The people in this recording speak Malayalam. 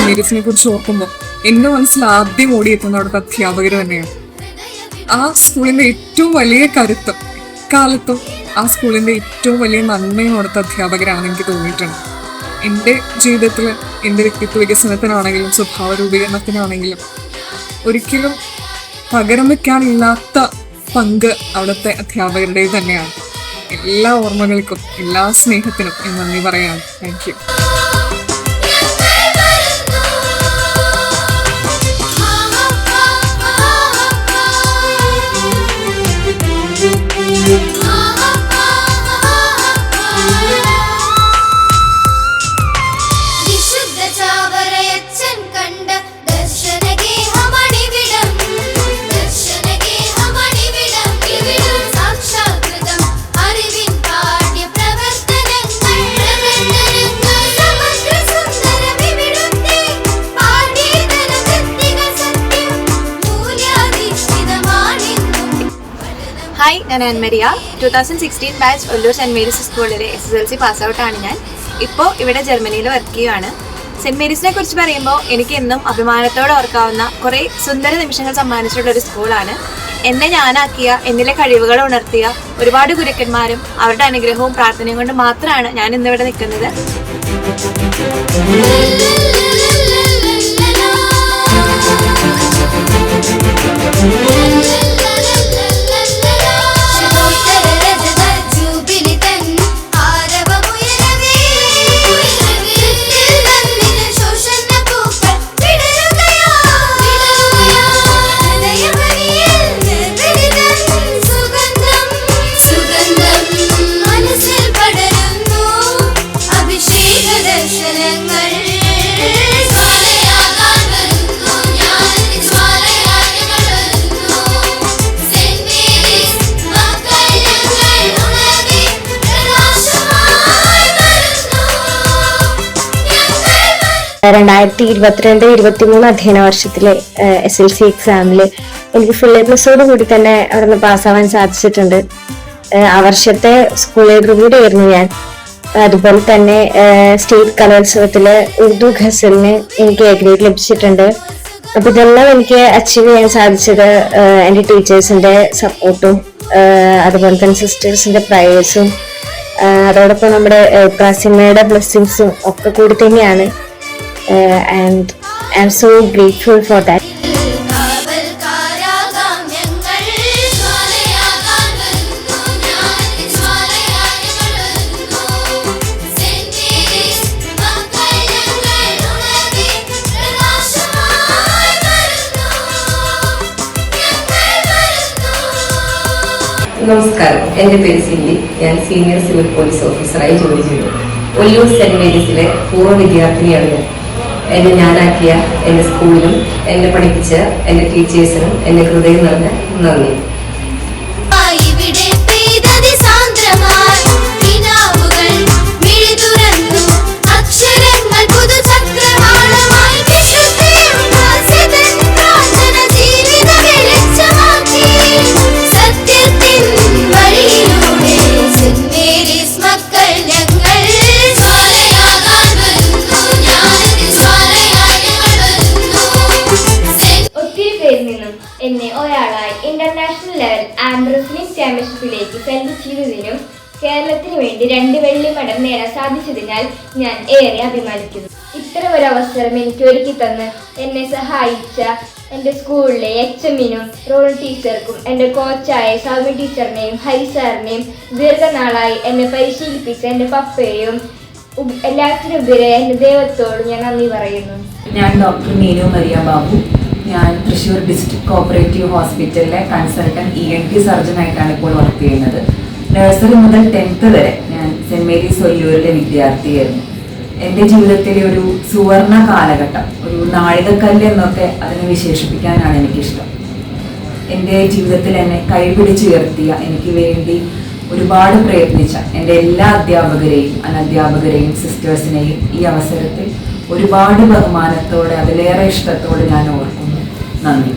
സെന്റ് മേരീസിനെ കുറിച്ച് ഓർക്കുമ്പോൾ എന്റെ മനസ്സിൽ ആദ്യം ഓടിയെത്തുന്ന അവിടുത്തെ അധ്യാപകർ തന്നെയാണ്. ആ സ്കൂളിന്റെ ഏറ്റവും വലിയ കരുത്തും കാലത്തും ആ സ്കൂളിന്റെ ഏറ്റവും വലിയ നന്മയും അവിടുത്തെ അധ്യാപകരാണെന്ന് എനിക്ക് തോന്നിയിട്ടുണ്ട്. എൻ്റെ ജീവിതത്തിൽ എൻ്റെ വ്യക്തിത്വ വികസനത്തിനാണെങ്കിലും സ്വഭാവ രൂപീകരണത്തിനാണെങ്കിലും ഒരിക്കലും പകരം വെക്കാനില്ലാത്ത പങ്ക് അവിടുത്തെ അധ്യാപകരുടെ തന്നെയാണ്. എല്ലാ ഓർമ്മകൾക്കും എല്ലാ സ്നേഹത്തിനും ഞാൻ നന്ദി പറയാണ്. Thank you. ഹായ്, ഞാൻ Annmaria. 2016 batch Ollur Saint Mary's സ്കൂളിലെ SSLC പാസ് ഔട്ടാണ് ഞാൻ. ഇപ്പോൾ ഇവിടെ ജർമ്മനിയിൽ വർക്ക് ചെയ്യുകയാണ്. സെൻറ് മേരീസിനെ കുറിച്ച് പറയുമ്പോൾ എനിക്ക് എന്നും അഭിമാനത്തോടെ ഓർക്കാവുന്ന കുറേ സുന്ദര നിമിഷങ്ങൾ സമ്മാനിച്ചിട്ടുള്ളൊരു സ്കൂളാണ്. എന്നെ ഞാനാക്കിയ, എന്നിലെ കഴിവുകൾ ഉണർത്തിയ ഒരുപാട് ഗുരുക്കന്മാരും അവരുടെ അനുഗ്രഹവും പ്രാർത്ഥനയും കൊണ്ട് മാത്രമാണ് ഞാൻ ഇന്നിവിടെ നിൽക്കുന്നത്. രണ്ടായിരത്തി 2022-23 അധ്യയന വർഷത്തിലെ SLC എക്സാമില് എനിക്ക് ഫുൾ A+ കൂടി തന്നെ അവിടെ നിന്ന് പാസ്സാവാൻ സാധിച്ചിട്ടുണ്ട്. ആ വർഷത്തെ സ്കൂൾ ലീഡർ കൂടിയായിരുന്നു ഞാൻ. അതുപോലെ തന്നെ സ്റ്റേറ്റ് കലോത്സവത്തില് ഉറുദു ഖസലിന് എനിക്ക് A ഗ്രേഡ് ലഭിച്ചിട്ടുണ്ട്. അപ്പൊ ഇതെല്ലാം എനിക്ക് അച്ചീവ് ചെയ്യാൻ സാധിച്ചത് എൻ്റെ ടീച്ചേഴ്സിന്റെ സപ്പോർട്ടും അതുപോലെ തന്നെ സിസ്റ്റേഴ്സിന്റെ പ്രയേഴ്സും അതോടൊപ്പം നമ്മുടെ പ്രാസിമയുടെ ബ്ലെസ്സിങ്സും ഒക്കെ കൂടി തന്നെയാണ്. And I'm so grateful for that. നമസ്കാരം, എൻ്റെ പേര് സില്ലി. ഞാൻ സീനിയർ സിവിൽ പോലീസ് ഓഫീസറായി ജോലി ചെയ്യുന്നു. ഒല്ലൂർ സെന്റ് മേരീസിലെ പൂർവ്വ വിദ്യാർത്ഥിനിയാണ് ഞാൻ. എന്നെ ഞാനാക്കിയ എൻ്റെ സ്കൂളിലും എന്നെ പഠിപ്പിച്ച എൻ്റെ ടീച്ചേഴ്സിനും എൻ്റെ ഹൃദയം നിറഞ്ഞ നന്ദി. എന്നെ ഒരാളായി ഇന്റർനാഷണൽ ലെവൽ ആംബ്രസ്ലിംഗ് ചാമ്പ്യൻഷിപ്പിലേക്ക് സെലക്ട് ചെയ്തതിനും കേരളത്തിന് വേണ്ടി 2 വെള്ളി മെഡൽ നേടാൻ സാധിച്ചതിനാൽ ഞാൻ ഏറെ അഭിമാനിക്കുന്നു. ഇത്തരം ഒരു അവസരം എനിക്ക് ഒരുക്കി തന്ന് എന്നെ സഹായിച്ച എൻ്റെ സ്കൂളിലെ HM-നും റോൾ ടീച്ചർക്കും എൻ്റെ കോച്ചായ സൗമ്യ ടീച്ചറിനെയും ഹരി സാറിനെയും ദീർഘനാളായി എന്നെ പരിശീലിപ്പിച്ച എൻ്റെ പപ്പയെയും എല്ലാത്തിനുപരി എൻ്റെ ദൈവത്തോട് ഞാൻ നന്ദി പറയുന്നു. ഞാൻ ഡോക്ടർ മീനു മരിയ ബാബു. ഞാൻ തൃശ്ശൂർ ഡിസ്ട്രിക്ട് കോപ്പറേറ്റീവ് ഹോസ്പിറ്റലിലെ കൺസൾട്ടൻറ്റ് ENT സർജനായിട്ടാണ് ഇപ്പോൾ വർക്ക് ചെയ്യുന്നത്. നഴ്സറി മുതൽ 10th വരെ ഞാൻ സെൻറ് മേരീസ് ഒല്ലൂരിലെ വിദ്യാർത്ഥിയായിരുന്നു. എൻ്റെ ജീവിതത്തിലെ ഒരു സുവർണ കാലഘട്ടം, ഒരു നാഴികക്കല്ല് എന്നൊക്കെ അതിനെ വിശേഷിപ്പിക്കാനാണ് എനിക്കിഷ്ടം. എൻ്റെ ജീവിതത്തിൽ എന്നെ കൈപിടിച്ചുയർത്തിയ, എനിക്ക് വേണ്ടി ഒരുപാട് പ്രയത്നിച്ച എൻ്റെ എല്ലാ അധ്യാപകരെയും അനധ്യാപകരെയും സിസ്റ്റേഴ്സിനെയും ഈ അവസരത്തിൽ ഒരുപാട് ബഹുമാനത്തോടെ അതിലേറെ ഇഷ്ടത്തോടെ ഞാൻ ഓർക്കുന്നു. നന്ദി.